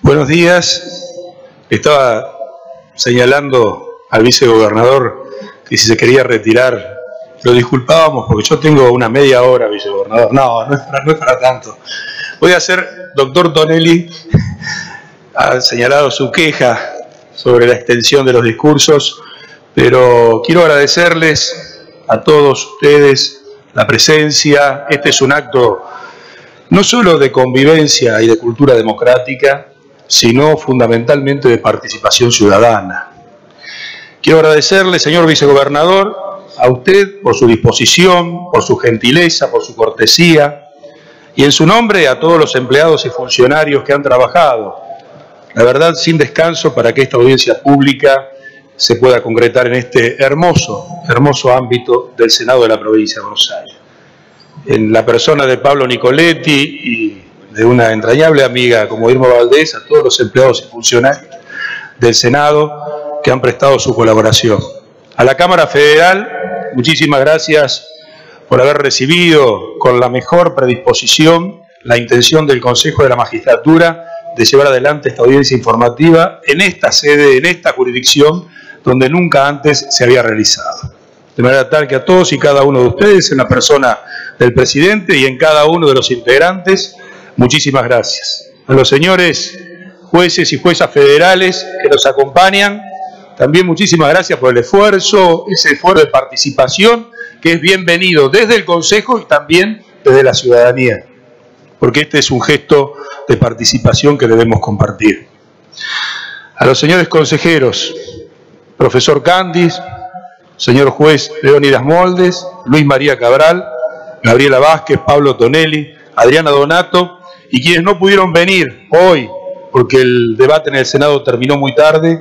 Buenos días. Estaba señalando al vicegobernador que si se quería retirar, lo disculpábamos porque yo tengo una media hora, vicegobernador. No es para tanto. Voy a hacer, doctor Tonelli ha señalado su queja sobre la extensión de los discursos, pero quiero agradecerles a todos ustedes la presencia. Este es un acto no solo de convivencia y de cultura democrática, sino fundamentalmente de participación ciudadana. Quiero agradecerle, señor vicegobernador, a usted por su disposición, por su gentileza, por su cortesía, y en su nombre a todos los empleados y funcionarios que han trabajado, la verdad, sin descanso para que esta audiencia pública se pueda concretar en este hermoso ámbito del Senado de la provincia de Buenos Aires. En la persona de Pablo Nicoletti y de una entrañable amiga como Irma Valdés, a todos los empleados y funcionarios del Senado que han prestado su colaboración. A la Cámara Federal, muchísimas gracias por haber recibido con la mejor predisposición la intención del Consejo de la Magistratura de llevar adelante esta audiencia informativa en esta sede, en esta jurisdicción, donde nunca antes se había realizado. De manera tal que a todos y cada uno de ustedes, en la persona del presidente y en cada uno de los integrantes, muchísimas gracias. A los señores jueces y juezas federales que nos acompañan, también muchísimas gracias por el esfuerzo, ese esfuerzo de participación que es bienvenido desde el Consejo y también desde la ciudadanía, porque este es un gesto de participación que debemos compartir. A los señores consejeros, profesor Candis, señor juez Leónidas Moldes, Luis María Cabral, Gabriela Vázquez, Pablo Tonelli, Adriana Donato, y quienes no pudieron venir hoy, porque el debate en el Senado terminó muy tarde,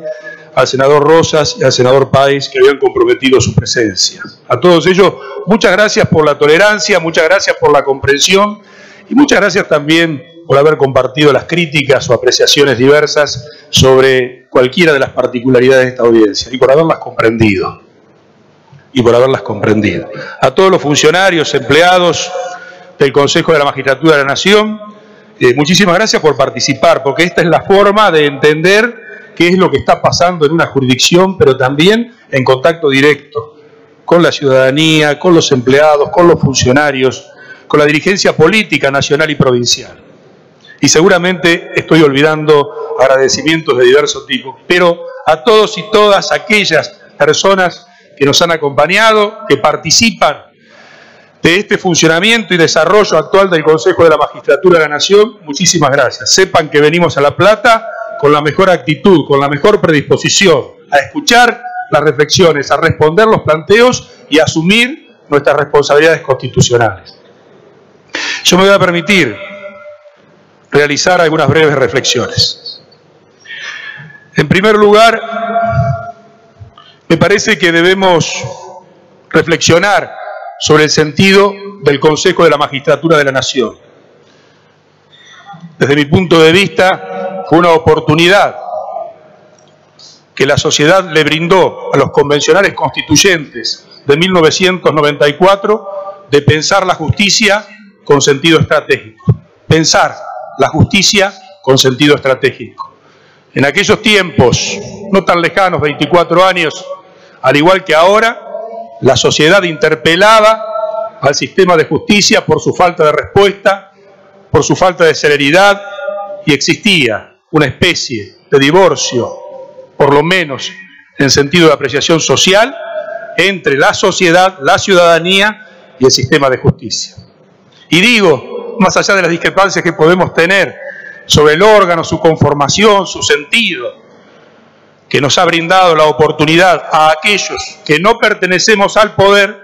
al senador Rosas y al senador Páez, que habían comprometido su presencia. A todos ellos, muchas gracias por la tolerancia, muchas gracias por la comprensión, y muchas gracias también por haber compartido las críticas o apreciaciones diversas sobre cualquiera de las particularidades de esta audiencia, y por haberlas comprendido. A todos los funcionarios, empleados del Consejo de la Magistratura de la Nación, muchísimas gracias por participar, porque esta es la forma de entender qué es lo que está pasando en una jurisdicción, pero también en contacto directo con la ciudadanía, con los empleados, con los funcionarios, con la dirigencia política nacional y provincial. Y seguramente estoy olvidando agradecimientos de diversos tipos, pero a todos y todas aquellas personas que nos han acompañado, que participan de este funcionamiento y desarrollo actual del Consejo de la Magistratura de la Nación, muchísimas gracias. Sepan que venimos a La Plata con la mejor actitud, con la mejor predisposición, a escuchar las reflexiones, a responder los planteos y a asumir nuestras responsabilidades constitucionales. Yo me voy a permitir realizar algunas breves reflexiones. En primer lugar, me parece que debemos reflexionar sobre el sentido del Consejo de la Magistratura de la Nación. Desde mi punto de vista, fue una oportunidad que la sociedad le brindó a los convencionales constituyentes de 1994 de pensar la justicia con sentido estratégico. Pensar la justicia con sentido estratégico. En aquellos tiempos, no tan lejanos, 24 años, al igual que ahora, la sociedad interpelaba al sistema de justicia por su falta de respuesta, por su falta de celeridad, y existía una especie de divorcio, por lo menos en sentido de apreciación social, entre la sociedad, la ciudadanía y el sistema de justicia. Y digo, más allá de las discrepancias que podemos tener sobre el órgano, su conformación, su sentido, que nos ha brindado la oportunidad a aquellos que no pertenecemos al poder,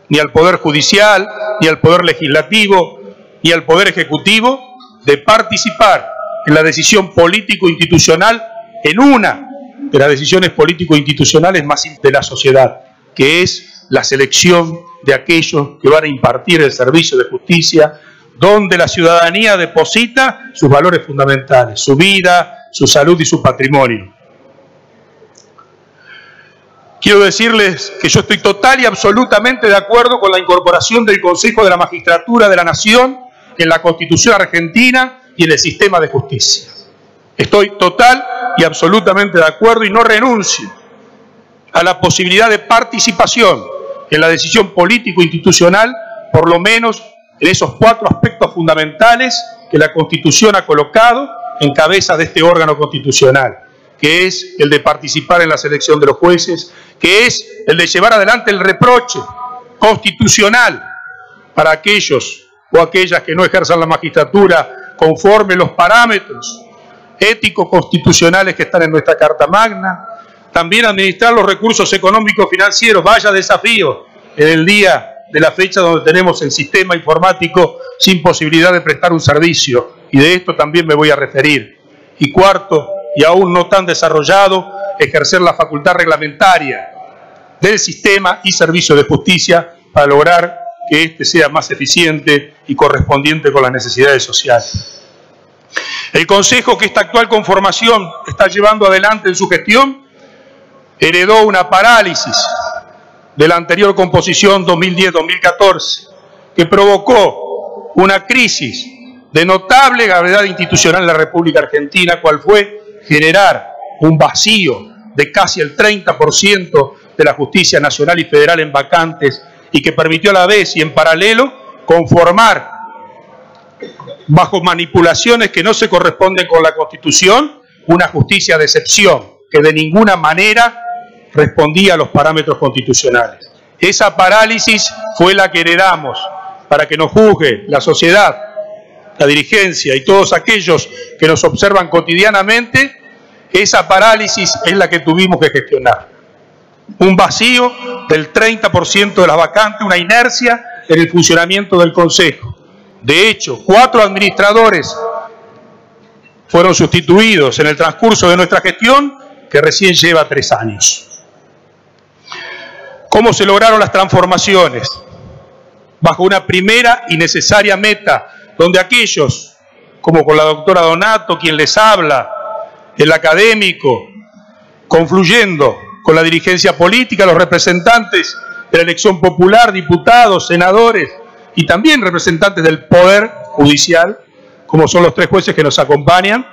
ni al poder judicial, ni al poder legislativo, ni al poder ejecutivo, de participar en la decisión político-institucional, en una de las decisiones político-institucionales más de la sociedad, que es la selección de aquellos que van a impartir el servicio de justicia, donde la ciudadanía deposita sus valores fundamentales, su vida, su salud y su patrimonio. Quiero decirles que yo estoy total y absolutamente de acuerdo con la incorporación del Consejo de la Magistratura de la Nación en la Constitución argentina y en el sistema de justicia. Estoy total y absolutamente de acuerdo y no renuncio a la posibilidad de participación en la decisión político-institucional, por lo menos en esos 4 aspectos fundamentales que la Constitución ha colocado en cabeza de este órgano constitucional, que es el de participar en la selección de los jueces, que es el de llevar adelante el reproche constitucional para aquellos o aquellas que no ejerzan la magistratura conforme los parámetros éticos constitucionales que están en nuestra Carta Magna. También administrar los recursos económicos financieros, vaya desafío en el día de la fecha donde tenemos el sistema informático sin posibilidad de prestar un servicio, y de esto también me voy a referir. Y cuarto, y aún no tan desarrollado, ejercer la facultad reglamentaria del sistema y servicio de justicia para lograr que éste sea más eficiente y correspondiente con las necesidades sociales. El Consejo que esta actual conformación está llevando adelante en su gestión heredó una parálisis de la anterior composición 2010-2014, que provocó una crisis de notable gravedad institucional en la República Argentina, cual fue generar un vacío de casi el 30% de la justicia nacional y federal en vacantes, y que permitió a la vez y en paralelo conformar, bajo manipulaciones que no se corresponden con la Constitución, una justicia de excepción que de ninguna manera respondía a los parámetros constitucionales. Esa parálisis fue la que heredamos para que nos juzgue la sociedad, la dirigencia y todos aquellos que nos observan cotidianamente. Esa parálisis es la que tuvimos que gestionar. Un vacío del 30% de las vacantes, una inercia en el funcionamiento del Consejo. De hecho, 4 administradores fueron sustituidos en el transcurso de nuestra gestión, que recién lleva 3 años. ¿Cómo se lograron las transformaciones? Bajo una primera y necesaria meta, donde aquellos, como con la doctora Donato, quien les habla, el académico, confluyendo con la dirigencia política, los representantes de la elección popular, diputados, senadores y también representantes del Poder Judicial, como son los 3 jueces que nos acompañan,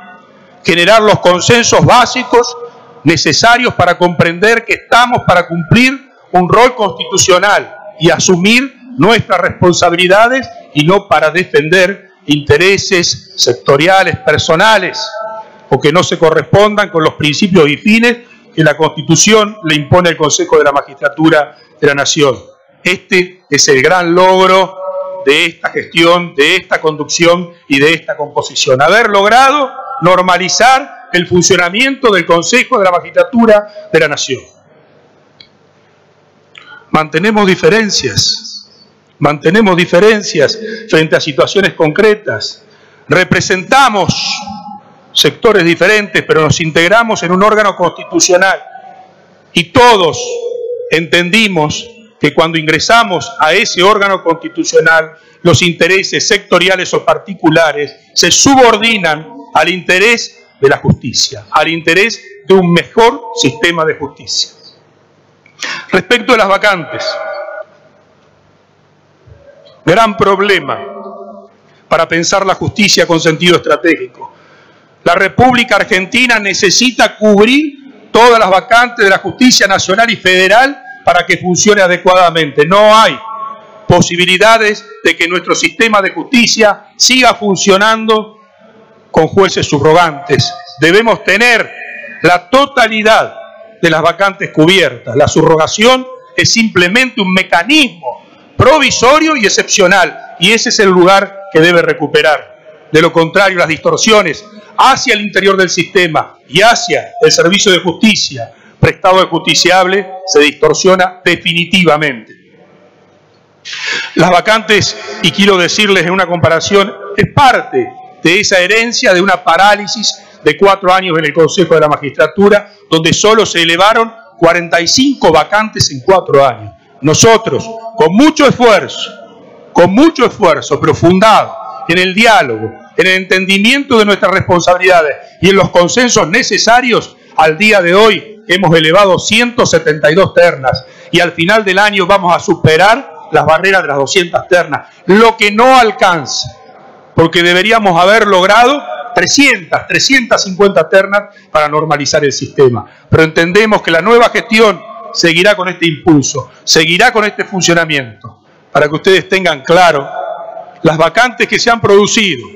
generar los consensos básicos necesarios para comprender que estamos para cumplir un rol constitucional y asumir nuestras responsabilidades, y no para defender intereses sectoriales, personales, o que no se correspondan con los principios y fines que la Constitución le impone al Consejo de la Magistratura de la Nación. Este es el gran logro de esta gestión, de esta conducción y de esta composición. Haber logrado normalizar el funcionamiento del Consejo de la Magistratura de la Nación. Mantenemos diferencias frente a situaciones concretas. Representamos sectores diferentes, pero nos integramos en un órgano constitucional. Y todos entendimos que cuando ingresamos a ese órgano constitucional, los intereses sectoriales o particulares se subordinan al interés de la justicia, al interés de un mejor sistema de justicia. Respecto de las vacantes, gran problema para pensar la justicia con sentido estratégico. La República Argentina necesita cubrir todas las vacantes de la justicia nacional y federal para que funcione adecuadamente. No hay posibilidades de que nuestro sistema de justicia siga funcionando con jueces subrogantes. Debemos tener la totalidad de las vacantes cubiertas. La subrogación es simplemente un mecanismo provisorio y excepcional, y ese es el lugar que debe recuperar. De lo contrario, las distorsiones hacia el interior del sistema y hacia el servicio de justicia prestado al justiciable se distorsiona definitivamente. Las vacantes, y quiero decirles en una comparación, es parte de esa herencia de una parálisis de 4 años en el Consejo de la Magistratura, donde solo se elevaron 45 vacantes en 4 años. Nosotros, con mucho esfuerzo, pero fundado en el diálogo, en el entendimiento de nuestras responsabilidades y en los consensos necesarios, al día de hoy hemos elevado 172 ternas, y al final del año vamos a superar las barreras de las 200 ternas, lo que no alcanza porque deberíamos haber logrado 350 ternas para normalizar el sistema. Pero entendemos que la nueva gestión seguirá con este impulso, seguirá con este funcionamiento. Para que ustedes tengan claro, las vacantes que se han producido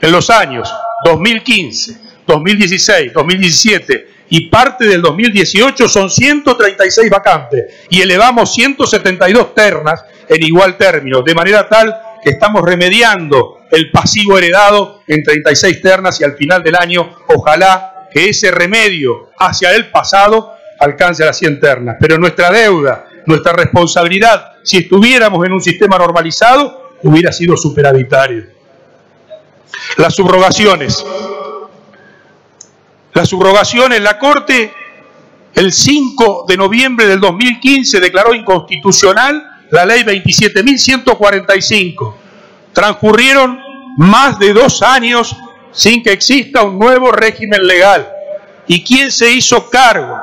en los años 2015, 2016, 2017 y parte del 2018 son 136 vacantes y elevamos 172 ternas en igual término, de manera tal que estamos remediando el pasivo heredado en 36 ternas y al final del año, ojalá que ese remedio hacia el pasado alcance a las 100 ternas. Pero nuestra deuda, nuestra responsabilidad, si estuviéramos en un sistema normalizado, hubiera sido superavitario. Las subrogaciones. La Corte, el 5 de noviembre del 2015, declaró inconstitucional la ley 27.145. Transcurrieron más de 2 años sin que exista un nuevo régimen legal. ¿Y quién se hizo cargo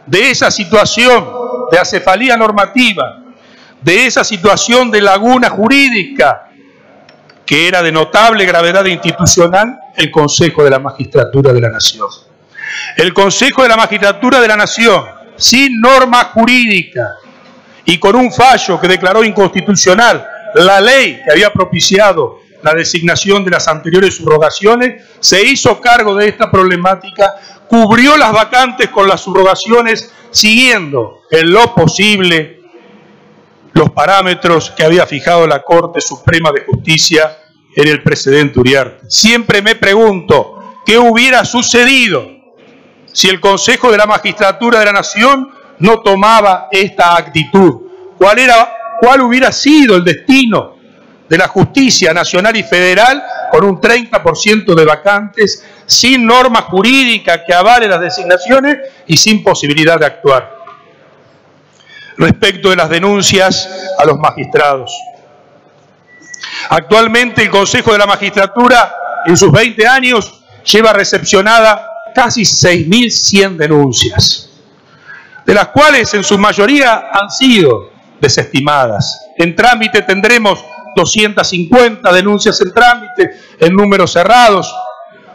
de esa situación de acefalía normativa, de esa situación de laguna jurídica, que era de notable gravedad institucional? El Consejo de la Magistratura de la Nación. El Consejo de la Magistratura de la Nación, sin norma jurídica y con un fallo que declaró inconstitucional la ley que había propiciado la designación de las anteriores subrogaciones, se hizo cargo de esta problemática, cubrió las vacantes con las subrogaciones, siguiendo en lo posible los parámetros que había fijado la Corte Suprema de Justicia en el precedente Uriarte. Siempre me pregunto, ¿qué hubiera sucedido si el Consejo de la Magistratura de la Nación no tomaba esta actitud? ¿Cuál hubiera sido el destino de la justicia nacional y federal con un 30% de vacantes, sin norma jurídica que avale las designaciones y sin posibilidad de actuar? Respecto de las denuncias a los magistrados. Actualmente el Consejo de la Magistratura, en sus 20 años, lleva recepcionada casi 6.100 denuncias, de las cuales en su mayoría han sido desestimadas. En trámite tendremos 250 denuncias en trámite, en números cerrados.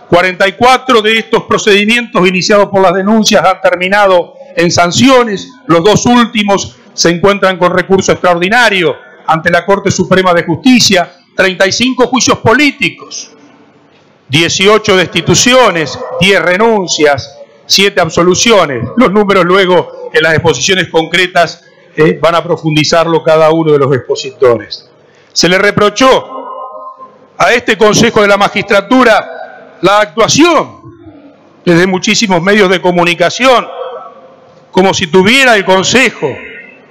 44 de estos procedimientos iniciados por las denuncias han terminado en sanciones. Los 2 últimos se encuentran con recurso extraordinario ante la Corte Suprema de Justicia. 35 juicios políticos, 18 destituciones, 10 renuncias, 7 absoluciones. Los números luego en las exposiciones concretas van a profundizarlo cada uno de los expositores. Se le reprochó a este Consejo de la Magistratura la actuación desde muchísimos medios de comunicación, como si tuviera el Consejo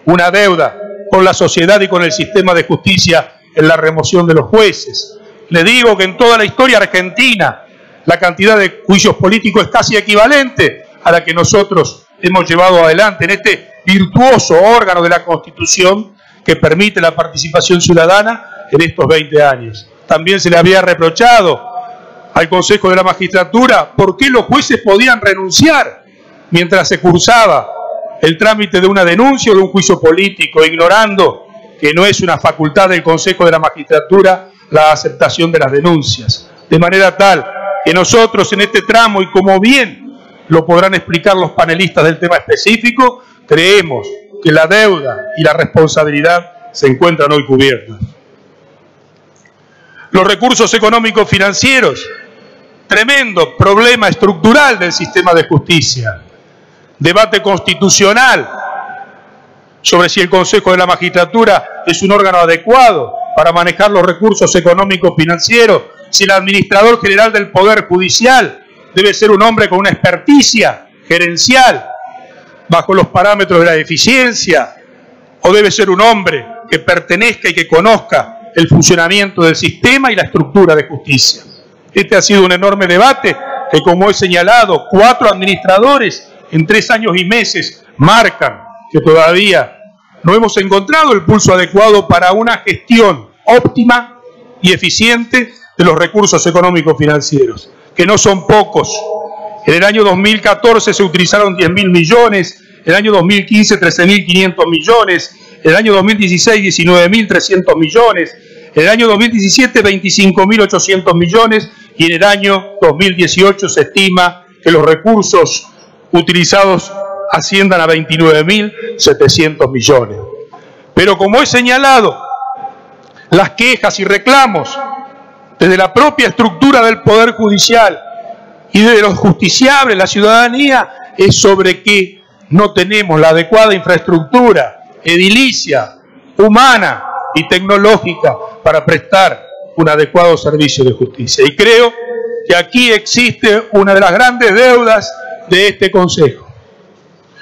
una deuda con la sociedad y con el sistema de justicia en la remoción de los jueces. Le digo que en toda la historia argentina la cantidad de juicios políticos es casi equivalente a la que nosotros hemos llevado adelante en este virtuoso órgano de la Constitución que permite la participación ciudadana en estos 20 años. También se le había reprochado al Consejo de la Magistratura por qué los jueces podían renunciar mientras se cursaba el trámite de una denuncia o de un juicio político, ignorando que no es una facultad del Consejo de la Magistratura la aceptación de las denuncias. De manera tal que nosotros en este tramo, y como bien lo podrán explicar los panelistas del tema específico, creemos que la deuda y la responsabilidad se encuentran hoy cubiertas. Los recursos económicos financieros, tremendo problema estructural del sistema de justicia. Debate constitucional sobre si el Consejo de la Magistratura es un órgano adecuado para manejar los recursos económicos financieros, si el administrador general del Poder Judicial debe ser un hombre con una experticia gerencial bajo los parámetros de la eficiencia, o debe ser un hombre que pertenezca y que conozca el funcionamiento del sistema y la estructura de justicia. Este ha sido un enorme debate que, como he señalado, 4 administradores en 3 años y meses marcan que todavía no hemos encontrado el pulso adecuado para una gestión óptima y eficiente de los recursos económicos financieros, que no son pocos. En el año 2014 se utilizaron 10.000 millones, en el año 2015 13.500 millones, en el año 2016 19.300 millones, En el año 2017, 25.800 millones y en el año 2018 se estima que los recursos utilizados asciendan a 29.700 millones. Pero como he señalado, las quejas y reclamos desde la propia estructura del Poder Judicial y de los justiciables, la ciudadanía, es sobre que no tenemos la adecuada infraestructura edilicia, humana y tecnológica para prestar un adecuado servicio de justicia. Y creo que aquí existe una de las grandes deudas de este Consejo.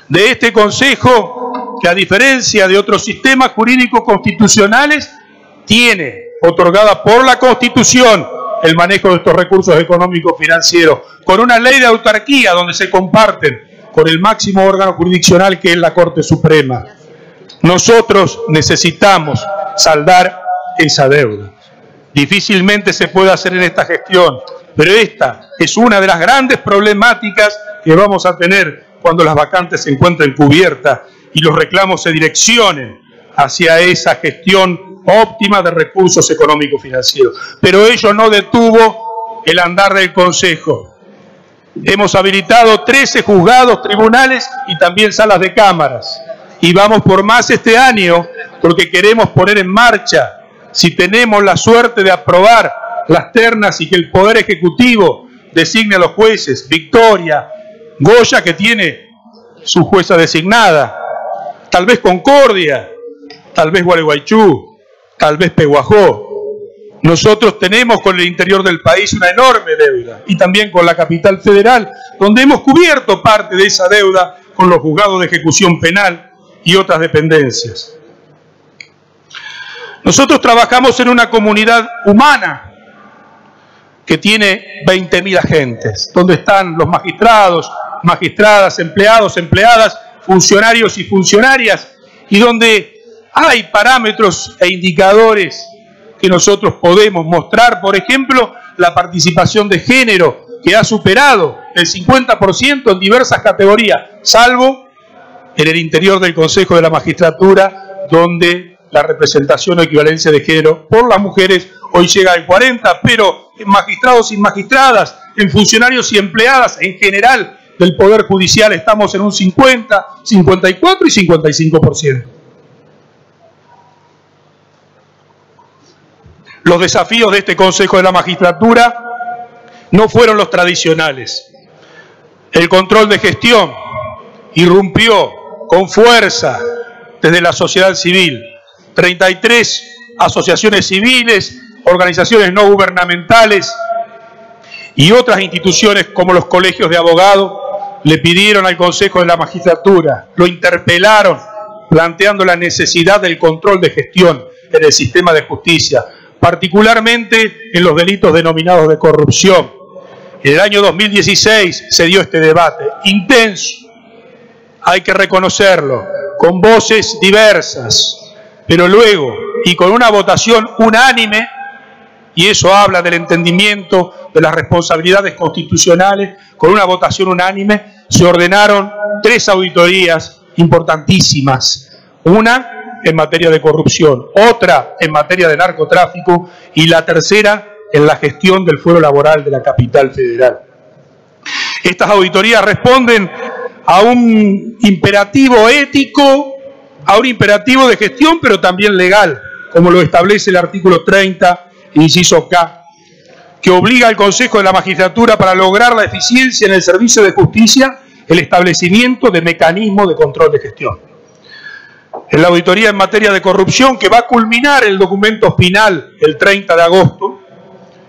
De este Consejo que, a diferencia de otros sistemas jurídicos constitucionales, tiene otorgada por la Constitución el manejo de estos recursos económicos financieros, con una ley de autarquía donde se comparten con el máximo órgano jurisdiccional que es la Corte Suprema. Nosotros necesitamos saldar esa deuda. Difícilmente se puede hacer en esta gestión, pero esta es una de las grandes problemáticas que vamos a tener cuando las vacantes se encuentren cubiertas y los reclamos se direccionen hacia esa gestión óptima de recursos económicos financieros. Pero ello no detuvo el andar del Consejo. Hemos habilitado 13 juzgados, tribunales y también salas de cámaras. Y vamos por más este año porque queremos poner en marcha, si tenemos la suerte de aprobar las ternas y que el Poder Ejecutivo designe a los jueces, Victoria, Goya, que tiene su jueza designada, tal vez Concordia, tal vez Gualeguaychú, tal vez Peguajó. Nosotros tenemos con el interior del país una enorme deuda y también con la capital federal, donde hemos cubierto parte de esa deuda con los juzgados de ejecución penal y otras dependencias. Nosotros trabajamos en una comunidad humana que tiene 20.000 agentes, donde están los magistrados, magistradas, empleados, empleadas, funcionarios y funcionarias, y donde hay parámetros e indicadores que nosotros podemos mostrar, por ejemplo, la participación de género, que ha superado el 50% en diversas categorías, salvo en el interior del Consejo de la Magistratura, donde la representación o equivalencia de género por las mujeres hoy llega al 40%, pero en magistrados y magistradas, en funcionarios y empleadas en general del Poder Judicial estamos en un 50, 54 y 55%. Los desafíos de este Consejo de la Magistratura no fueron los tradicionales. El control de gestión irrumpió con fuerza desde la sociedad civil. 33 asociaciones civiles, organizaciones no gubernamentales y otras instituciones como los colegios de abogados le pidieron al Consejo de la Magistratura, lo interpelaron planteando la necesidad del control de gestión en el sistema de justicia, particularmente en los delitos denominados de corrupción. En el año 2016 se dio este debate intenso, hay que reconocerlo, con voces diversas, pero luego, y con una votación unánime, y eso habla del entendimiento de las responsabilidades constitucionales, con una votación unánime, se ordenaron 3 auditorías importantísimas. Una en materia de corrupción, otra en materia de narcotráfico y la tercera en la gestión del fuero laboral de la capital federal. Estas auditorías responden a un imperativo ético, a un imperativo de gestión, pero también legal, como lo establece el artículo 30, inciso K, que obliga al Consejo de la Magistratura para lograr la eficiencia en el servicio de justicia, el establecimiento de mecanismos de control de gestión. En la auditoría en materia de corrupción, que va a culminar el documento final el 30 de agosto,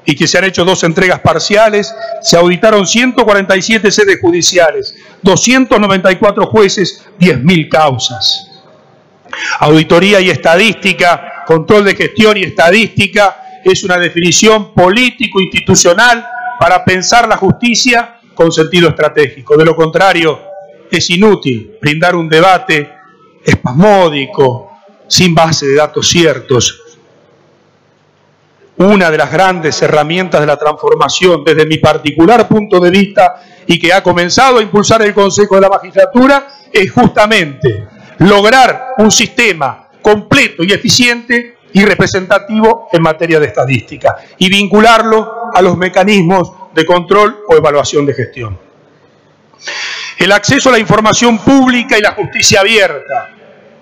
y que se han hecho 2 entregas parciales, se auditaron 147 sedes judiciales, 294 jueces, 10.000 causas. Auditoría y estadística, control de gestión y estadística, es una definición político-institucional para pensar la justicia con sentido estratégico. De lo contrario, es inútil brindar un debate espasmódico, sin base de datos ciertos. Una de las grandes herramientas de la transformación, desde mi particular punto de vista, y que ha comenzado a impulsar el Consejo de la Magistratura, es justamente lograr un sistema completo y eficiente y representativo en materia de estadística, y vincularlo a los mecanismos de control o evaluación de gestión. El acceso a la información pública y la justicia abierta.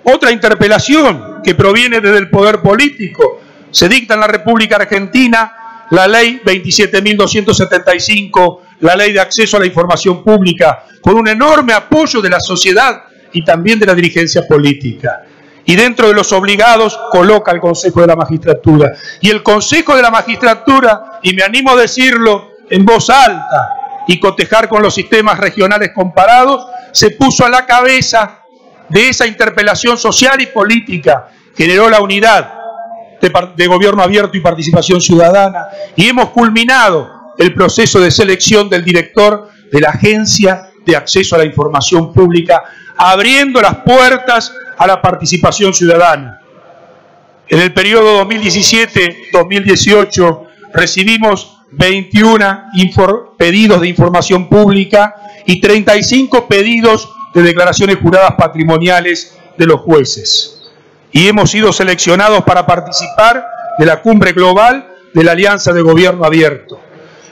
Otra interpelación que proviene desde el poder político. Se dicta en la República Argentina la ley 27.275, la ley de acceso a la información pública, con un enorme apoyo de la sociedad y también de la dirigencia política. Y dentro de los obligados coloca el Consejo de la Magistratura. Y el Consejo de la Magistratura, y me animo a decirlo en voz alta y cotejar con los sistemas regionales comparados, se puso a la cabeza de esa interpelación social y política, generó la unidad de gobierno abierto y participación ciudadana, y hemos culminado el proceso de selección del director de la Agencia de Acceso a la Información Pública, abriendo las puertas a la participación ciudadana. En el periodo 2017-2018 recibimos 21 pedidos de información pública y 35 pedidos de declaraciones juradas patrimoniales de los jueces. Y hemos sido seleccionados para participar de la cumbre global de la Alianza de Gobierno Abierto.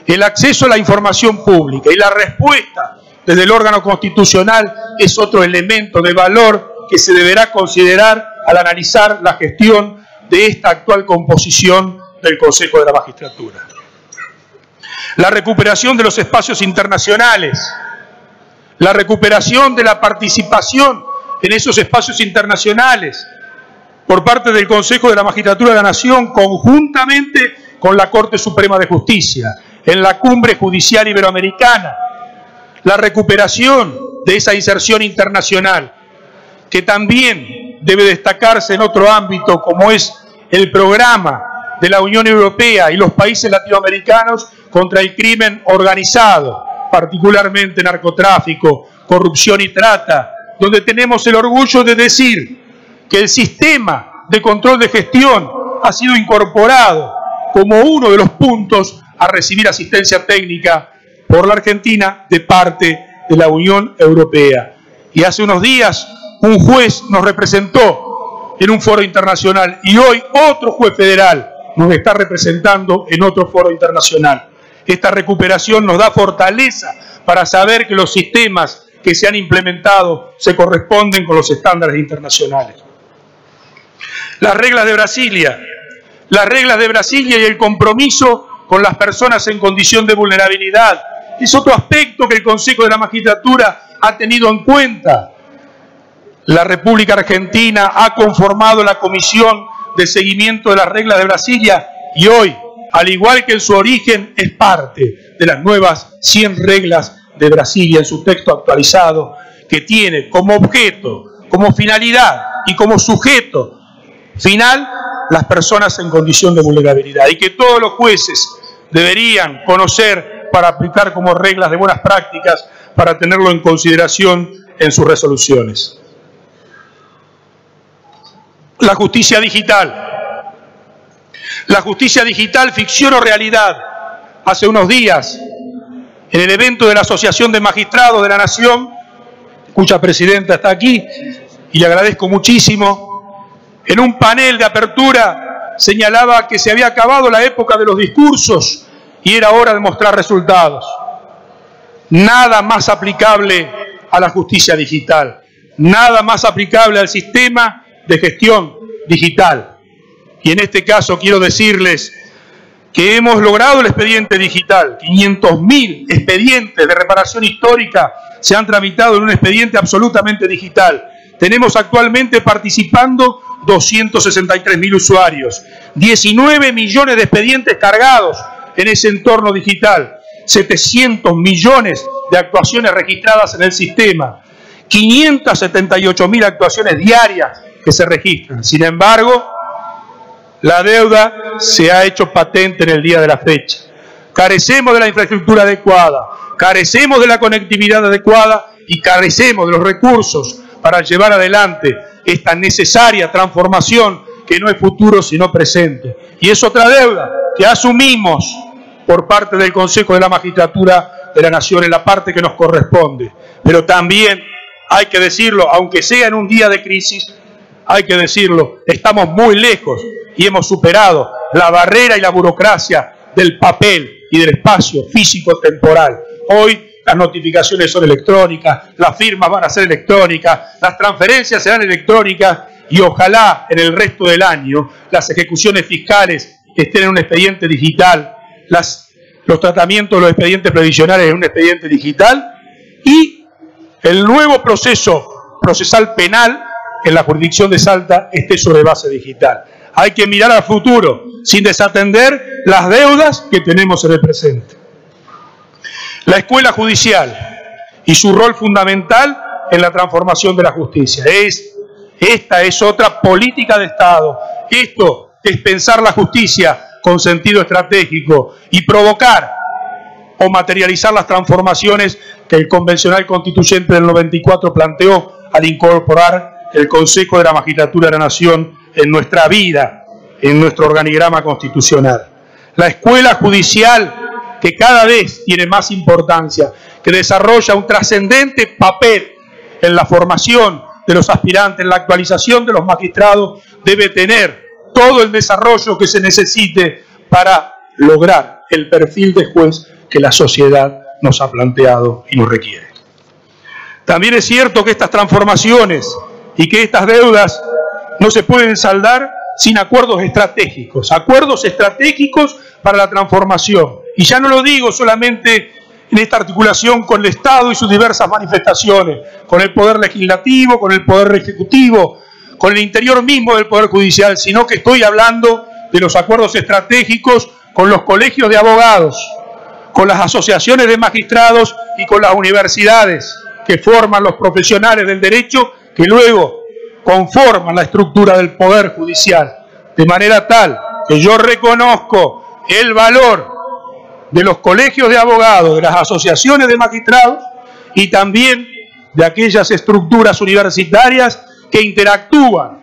El acceso a la información pública y la respuesta desde el órgano constitucional es otro elemento de valor que se deberá considerar al analizar la gestión de esta actual composición del Consejo de la Magistratura. La recuperación de los espacios internacionales, la recuperación de la participación en esos espacios internacionales por parte del Consejo de la Magistratura de la Nación, conjuntamente con la Corte Suprema de Justicia, en la Cumbre Judicial Iberoamericana, la recuperación de esa inserción internacional, que también debe destacarse en otro ámbito, como es el programa de la Unión Europea y los países latinoamericanos contra el crimen organizado, particularmente narcotráfico, corrupción y trata, donde tenemos el orgullo de decir que el sistema de control de gestión ha sido incorporado como uno de los puntos a recibir asistencia técnica por la Argentina de parte de la Unión Europea. Y hace unos días un juez nos representó en un foro internacional y hoy otro juez federal nos está representando en otro foro internacional. Esta recuperación nos da fortaleza para saber que los sistemas que se han implementado se corresponden con los estándares internacionales. Las reglas de Brasilia y el compromiso con las personas en condición de vulnerabilidad es otro aspecto que el Consejo de la Magistratura ha tenido en cuenta. La República Argentina ha conformado la Comisión de Seguimiento de las Reglas de Brasilia y hoy, al igual que en su origen, es parte de las nuevas 100 reglas de Brasilia en su texto actualizado, que tiene como objeto, como finalidad y como sujeto final las personas en condición de vulnerabilidad, y que todos los jueces deberían conocer para aplicar como reglas de buenas prácticas para tenerlo en consideración en sus resoluciones. La justicia digital. La justicia digital, ficción o realidad. Hace unos días, en el evento de la Asociación de Magistrados de la Nación, cuya presidenta está aquí, y le agradezco muchísimo, en un panel de apertura señalaba que se había acabado la época de los discursos y era hora de mostrar resultados. Nada más aplicable a la justicia digital, nada más aplicable al sistema de gestión digital. Y en este caso quiero decirles que hemos logrado el expediente digital. 500.000 expedientes de reparación histórica se han tramitado en un expediente absolutamente digital. Tenemos actualmente participando 263.000 usuarios, 19 millones de expedientes cargados en ese entorno digital, 700 millones de actuaciones registradas en el sistema, 578.000 actuaciones diarias que se registran. Sin embargo, la deuda se ha hecho patente en el día de la fecha. Carecemos de la infraestructura adecuada, carecemos de la conectividad adecuada y carecemos de los recursos para llevar adelante esta necesaria transformación que no es futuro sino presente. Y es otra deuda que asumimos por parte del Consejo de la Magistratura de la Nación en la parte que nos corresponde. Pero también hay que decirlo, aunque sea en un día de crisis, hay que decirlo, estamos muy lejos y hemos superado la barrera y la burocracia del papel y del espacio físico-temporal. Hoy las notificaciones son electrónicas, las firmas van a ser electrónicas, las transferencias serán electrónicas y ojalá en el resto del año las ejecuciones fiscales estén en un expediente digital, los tratamientos de los expedientes previsionales en un expediente digital y el nuevo procesal penal en la jurisdicción de Salta esté sobre base digital. Hay que mirar al futuro sin desatender las deudas que tenemos en el presente. La escuela judicial y su rol fundamental en la transformación de la justicia. Esta es otra política de Estado. Esto es pensar la justicia con sentido estratégico y provocar o materializar las transformaciones que el convencional constituyente del 94 planteó al incorporar el Consejo de la Magistratura de la Nación en nuestra vida, en nuestro organigrama constitucional. La escuela judicial, que cada vez tiene más importancia, que desarrolla un trascendente papel en la formación de los aspirantes, en la actualización de los magistrados, debe tener todo el desarrollo que se necesite para lograr el perfil de juez que la sociedad nos ha planteado y nos requiere. También es cierto que estas transformaciones y que estas deudas no se pueden saldar sin acuerdos estratégicos para la transformación. Y ya no lo digo solamente en esta articulación con el Estado y sus diversas manifestaciones, con el Poder Legislativo, con el Poder Ejecutivo, con el interior mismo del Poder Judicial, sino que estoy hablando de los acuerdos estratégicos con los colegios de abogados, con las asociaciones de magistrados y con las universidades que forman los profesionales del derecho que luego conforman la estructura del Poder Judicial, de manera tal que yo reconozco el valor de los colegios de abogados, de las asociaciones de magistrados y también de aquellas estructuras universitarias que interactúan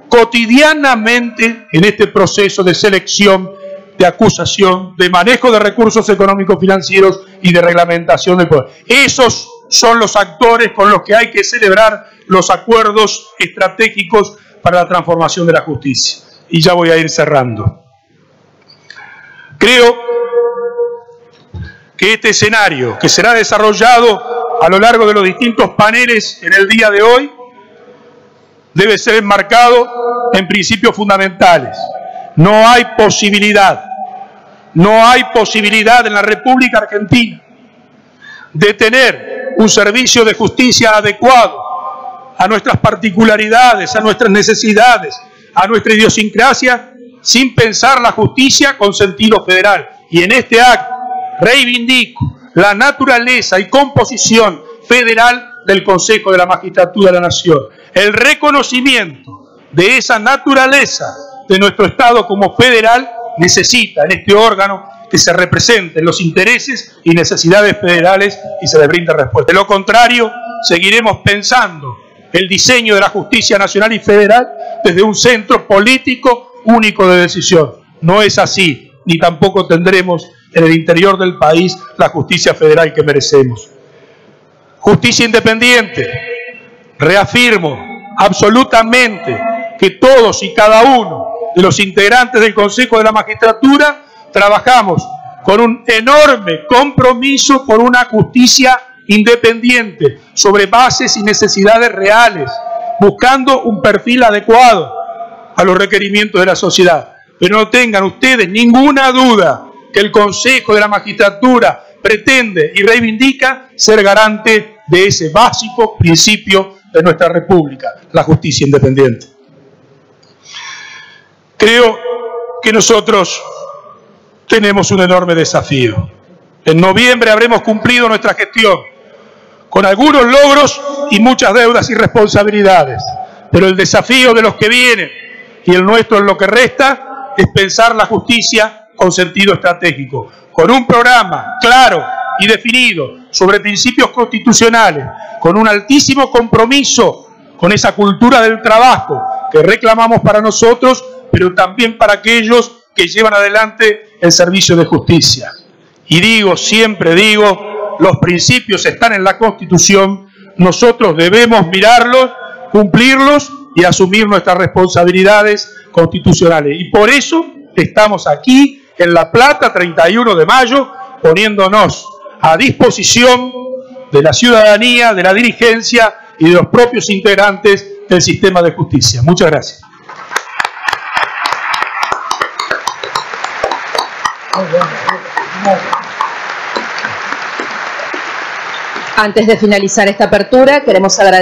cotidianamente en este proceso de selección, de acusación, de manejo de recursos económicos financieros y de reglamentación del poder. Esos son los actores con los que hay que celebrar los acuerdos estratégicos para la transformación de la justicia. Y ya voy a ir cerrando. Creo que este escenario, que será desarrollado a lo largo de los distintos paneles en el día de hoy, debe ser enmarcado en principios fundamentales. No hay posibilidad en la República Argentina de tener un servicio de justicia adecuado a nuestras particularidades, a nuestras necesidades, a nuestra idiosincrasia, sin pensar la justicia con sentido federal. Y en este acto reivindico la naturaleza y composición federal del Consejo de la Magistratura de la Nación, el reconocimiento de esa naturaleza de nuestro Estado como federal necesita en este órgano que se representen los intereses y necesidades federales y se les brinde respuesta. De lo contrario, seguiremos pensando el diseño de la justicia nacional y federal desde un centro político único de decisión. No es así, ni tampoco tendremos en el interior del país la justicia federal que merecemos. Justicia independiente. Reafirmo absolutamente que todos y cada uno de los integrantes del Consejo de la Magistratura trabajamos con un enorme compromiso por una justicia independiente, sobre bases y necesidades reales, buscando un perfil adecuado a los requerimientos de la sociedad. Pero no tengan ustedes ninguna duda que el Consejo de la Magistratura pretende y reivindica ser garante de ese básico principio de nuestra República, la justicia independiente. Creo que nosotros tenemos un enorme desafío. En noviembre habremos cumplido nuestra gestión, con algunos logros y muchas deudas y responsabilidades. Pero el desafío de los que vienen y el nuestro en lo que resta es pensar la justicia con sentido estratégico, con un programa claro y definido sobre principios constitucionales, con un altísimo compromiso con esa cultura del trabajo que reclamamos para nosotros, pero también para aquellos que llevan adelante el servicio de justicia. Y digo, siempre digo, los principios están en la Constitución, nosotros debemos mirarlos, cumplirlos y asumir nuestras responsabilidades constitucionales. Y por eso estamos aquí en La Plata, 31 de mayo, poniéndonos a disposición de la ciudadanía, de la dirigencia y de los propios integrantes del sistema de justicia. Muchas gracias. Antes de finalizar esta apertura, queremos agradecer